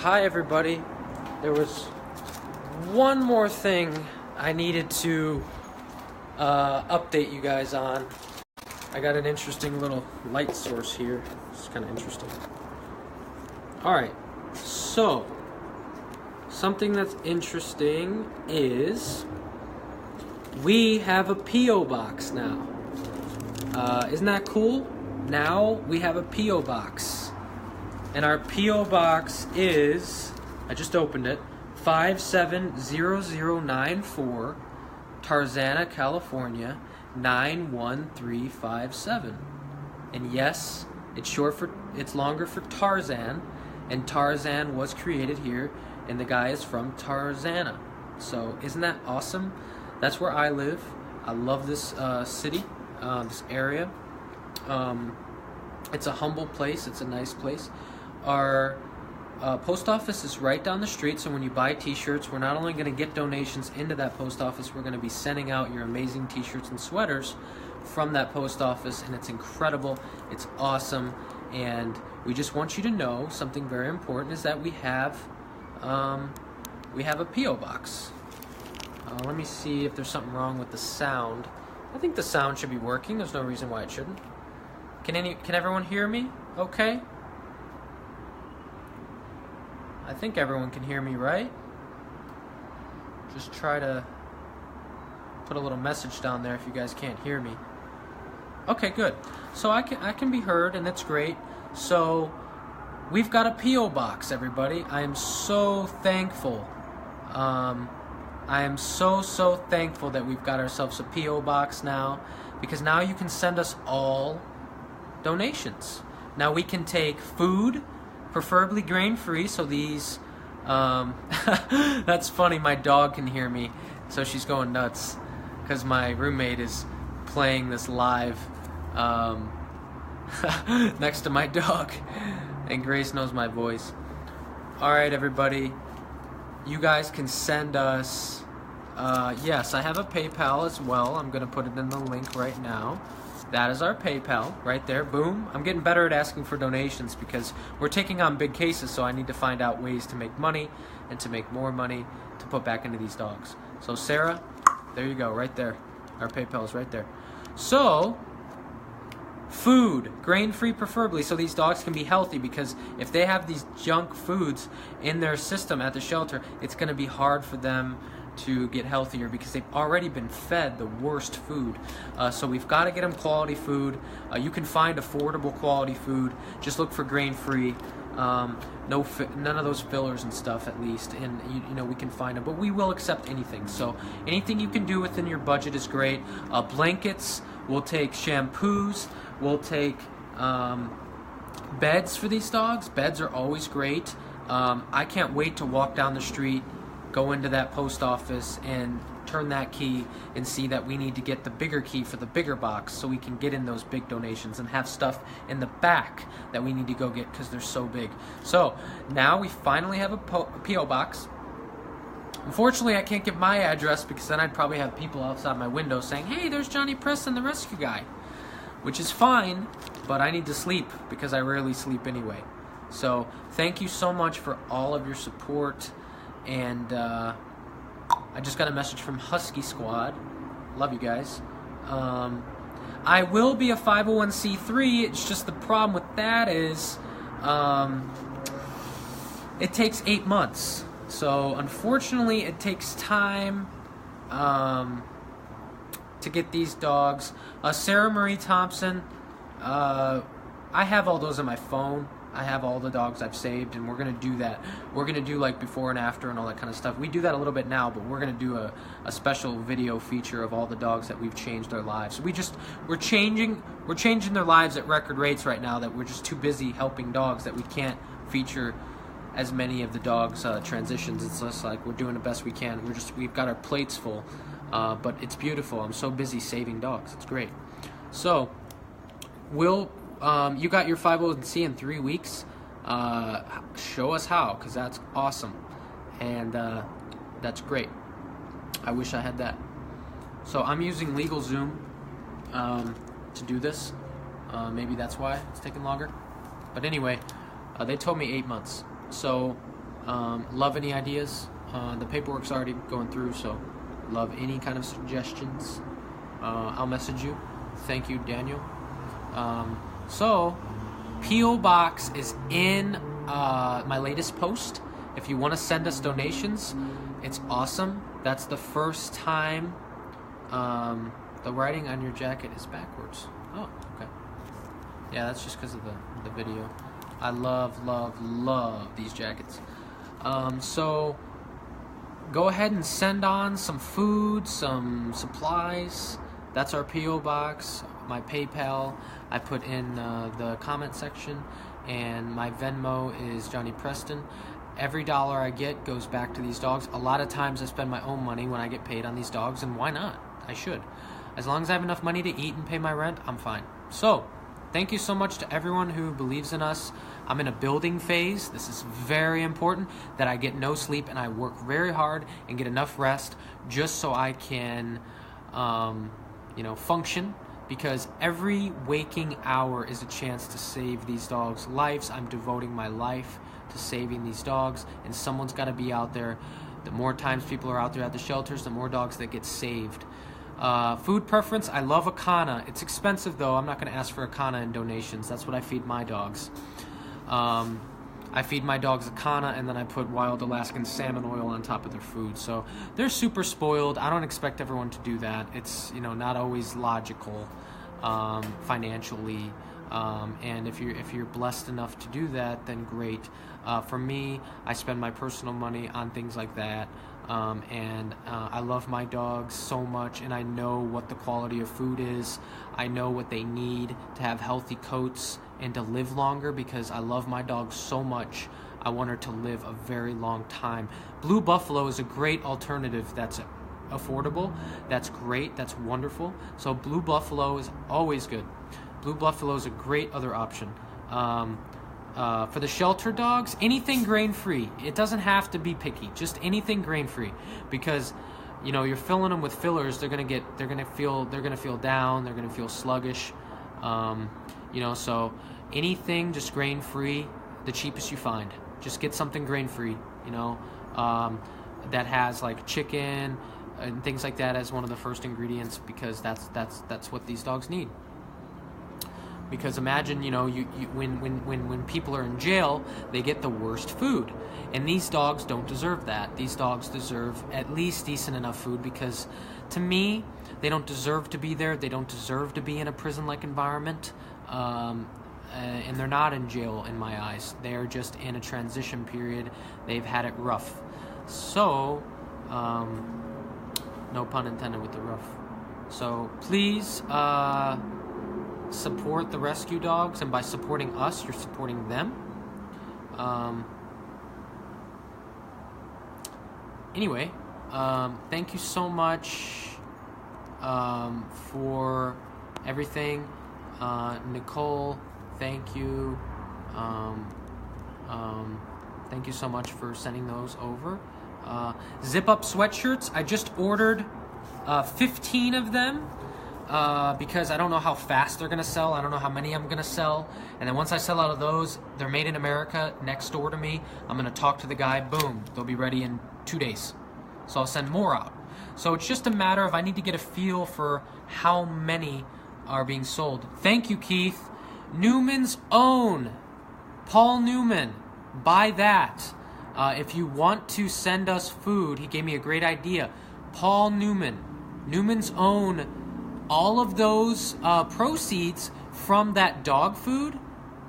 Hi everybody. There was one more thing I needed to update you guys on. I got an interesting little light source here. It's kind of interesting. Alright, so something that's interesting is we have a P.O. box now. Isn't that cool? Now we have a P.O. box. And our P.O. box is, I just opened it, 570094, Tarzana, California, 91357. And yes, it's longer for Tarzan, and Tarzan was created here, and the guy is from Tarzana. So isn't that awesome? That's where I live. I love this city, this area. It's a humble place. It's a nice place. Our post office is right down the street, so when you buy t-shirts, we're not only going to get donations into that post office, we're going to be sending out your amazing t-shirts and sweaters from that post office, and it's incredible. It's awesome, and we just want you to know something very important is that we have a P.O. box. Let me see if there's something wrong with the sound. I think the sound should be working. There's no reason why it shouldn't. Can everyone hear me? Okay. I think everyone can hear me, right? Just try to put a little message down there if you guys can't hear me. Okay, good. So I can be heard, and that's great. So we've got a P.O. box, everybody. I am so thankful. I am so thankful that we've got ourselves a P.O. box now, because now you can send us all donations. Now we can take food, preferably grain-free, so these, that's funny, my dog can hear me, so she's going nuts, because my roommate is playing this live, next to my dog, and Grace knows my voice. Alright, everybody, you guys can send us, yes, I have a PayPal as well. I'm going to put it in the link right now. That is our PayPal right there. Boom. I'm getting better at asking for donations because we're taking on big cases, so I need to find out ways to make money and to make more money to put back into these dogs. So Sarah, there you go, right there. Our PayPal is right there. So, food, grain-free preferably, so these dogs can be healthy, because if they have these junk foods in their system at the shelter, it's going to be hard for them to get healthier because they've already been fed the worst food. So we've got to get them quality food. You can find affordable quality food. Just look for grain-free. None of those fillers and stuff, at least. And you know, we can find them, but we will accept anything. So anything you can do within your budget is great. Blankets. We'll take shampoos. We'll take beds for these dogs. Beds are always great. I can't wait to walk down the street, go into that post office, and turn that key and see that we need to get the bigger key for the bigger box so we can get in those big donations and have stuff in the back that we need to go get because they're so big. So now we finally have a P.O. box. Unfortunately, I can't give my address because then I'd probably have people outside my window saying, "Hey, there's Johnny Preston, the rescue guy," which is fine, but I need to sleep because I rarely sleep anyway. So thank you so much for all of your support. And I just got a message from Husky Squad. Love you guys. I will be a 501c3. It's just the problem with that is it takes 8 months. So unfortunately, it takes time to get these dogs. Sarah Marie Thompson, I have all those on my phone. I have all the dogs I've saved, and we're going to do that. We're going to do like before and after and all that kind of stuff. We do that a little bit now, but we're going to do a special video feature of all the dogs that we've changed their lives. We're changing their lives at record rates right now, that we're just too busy helping dogs that we can't feature as many of the dogs' transitions. It's just like we're doing the best we can. We've got our plates full, but it's beautiful. I'm so busy saving dogs. It's great. So, you got your 501c in 3 weeks. Show us how, because that's awesome. And that's great. I wish I had that. So I'm using LegalZoom to do this. Maybe that's why it's taking longer. But anyway, they told me 8 months. So Love any ideas. The paperwork's already going through, so love any kind of suggestions. I'll message you. Thank you, Daniel. So, P.O. Box is in my latest post. If you want to send us donations, it's awesome. That's the first time the writing on your jacket is backwards. Oh, okay. Yeah, that's just because of the video. I love, love, love these jackets. So, go ahead and send on some food, some supplies. That's our P.O. Box. My PayPal, I put in the comment section, and my Venmo is Johnny Preston. Every dollar I get goes back to these dogs. A lot of times I spend my own money when I get paid on these dogs, and why not? I should. As long as I have enough money to eat and pay my rent, I'm fine. So, thank you so much to everyone who believes in us. I'm in a building phase. This is very important that I get no sleep and I work very hard and get enough rest just so I can, function. Because every waking hour is a chance to save these dogs' lives. I'm devoting my life to saving these dogs, and someone's got to be out there. The more times people are out there at the shelters, the more dogs that get saved. Food preference, I love Akana. It's expensive, though. I'm not going to ask for Akana in donations. That's what I feed my dogs. I feed my dogs Akana, and then I put wild Alaskan salmon oil on top of their food. So they're super spoiled. I don't expect everyone to do that. It's not always logical financially. And if you're blessed enough to do that, then great. For me, I spend my personal money on things like that. And I love my dogs so much, and I know what the quality of food is. I know what they need to have healthy coats and to live longer, because I love my dog so much. I want her to live a very long time. Blue Buffalo is a great alternative that's affordable. That's great. That's wonderful. So Blue Buffalo is always good. Blue Buffalo is a great other option. For the shelter dogs, anything grain-free. It doesn't have to be picky. Just anything grain-free, because you're filling them with fillers. They're gonna feel down. They're gonna feel sluggish. So anything just grain-free, the cheapest you find. Just get something grain-free. That has like chicken and things like that as one of the first ingredients, because that's what these dogs need. Because imagine, when people are in jail, they get the worst food. And these dogs don't deserve that. These dogs deserve at least decent enough food, because to me, they don't deserve to be there. They don't deserve to be in a prison-like environment. And they're not in jail in my eyes. They're just in a transition period. They've had it rough. So, no pun intended with the rough. So please, support the rescue dogs, and by supporting us, you're supporting them. Anyway, thank you so much for everything. Nicole, thank you. Thank you so much for sending those over. Zip-up sweatshirts, I just ordered 15 of them. Because I don't know how fast they're going to sell. I don't know how many I'm going to sell. And then once I sell out of those, they're made in America, next door to me. I'm going to talk to the guy. Boom. They'll be ready in 2 days. So I'll send more out. So it's just a matter of I need to get a feel for how many are being sold. Thank you, Keith. Newman's Own. Paul Newman. Buy that. If you want to send us food, he gave me a great idea. Paul Newman. Newman's Own. All of those proceeds from that dog food,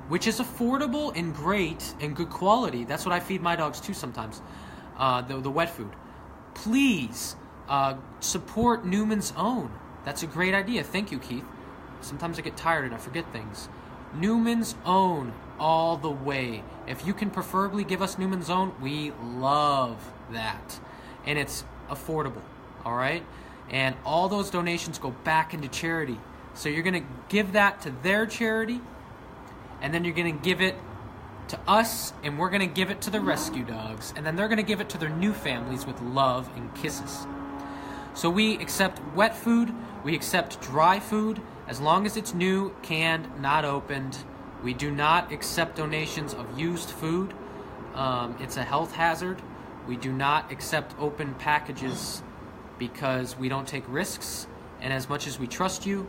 which is affordable and great and good quality. That's what I feed my dogs too sometimes, the wet food. Please support Newman's Own. That's a great idea. Thank you, Keith. Sometimes I get tired and I forget things. Newman's Own all the way. If you can preferably give us Newman's Own, we love that. And it's affordable, all right? And all those donations go back into charity. So you're going to give that to their charity, and then you're going to give it to us, and we're going to give it to the rescue dogs, and then they're going to give it to their new families with love and kisses. So we accept wet food, we accept dry food, as long as it's new, canned, not opened. We do not accept donations of used food. It's a health hazard. We do not accept open packages because we don't take risks. And as much as we trust you,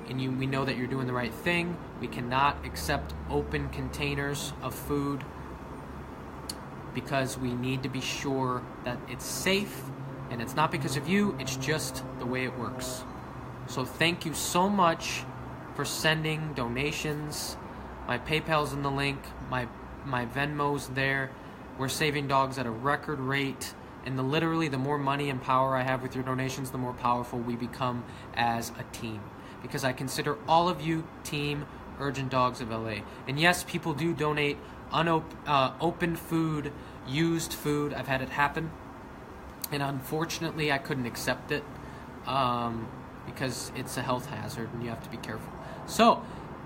and we know that you're doing the right thing, we cannot accept open containers of food because we need to be sure that it's safe, and it's not because of you, it's just the way it works. So thank you so much for sending donations. My PayPal's in the link, my Venmo's there. We're saving dogs at a record rate, and literally the more money and power I have with your donations, the more powerful we become as a team. Because I consider all of you Team Urgent Dogs of LA. And yes, people do donate open food, used food. I've had it happen, and unfortunately I couldn't accept it because it's a health hazard and you have to be careful. So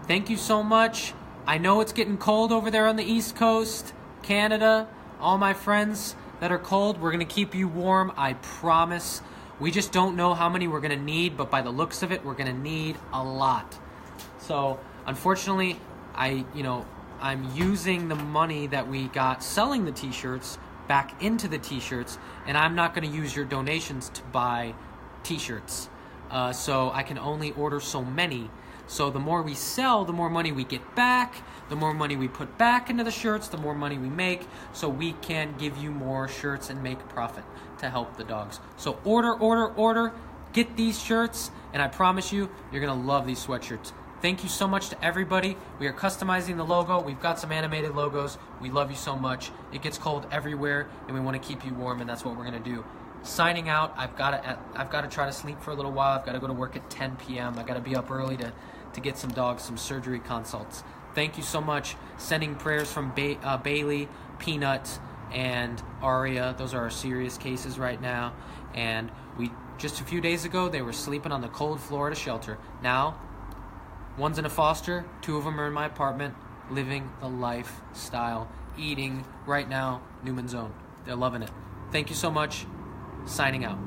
thank you so much. I know it's getting cold over there on the East Coast, Canada. All my friends that are cold, we're going to keep you warm, I promise. We just don't know how many we're going to need, but by the looks of it, we're going to need a lot. So unfortunately, I'm using the money that we got selling the t-shirts back into the t-shirts, and I'm not going to use your donations to buy t-shirts. So I can only order so many. So the more we sell, the more money we get back. The more money we put back into the shirts, the more money we make, so we can give you more shirts and make profit to help the dogs. So order, get these shirts, and I promise you, you're going to love these sweatshirts. Thank you so much to everybody. We are customizing the logo. We've got some animated logos. We love you so much. It gets cold everywhere, and we want to keep you warm, and that's what we're going to do. Signing out. I've got to try to sleep for a little while. I've got to go to work at 10 p.m. I've got to be up early to get some dogs some surgery consults. Thank you so much. Sending prayers from Bailey, Peanut, and Aria. Those are our serious cases right now. And just a few days ago, they were sleeping on the cold floor at a shelter. Now, one's in a foster, 2 of them are in my apartment, living the lifestyle, eating right now, Newman's Own. They're loving it. Thank you so much. Signing out.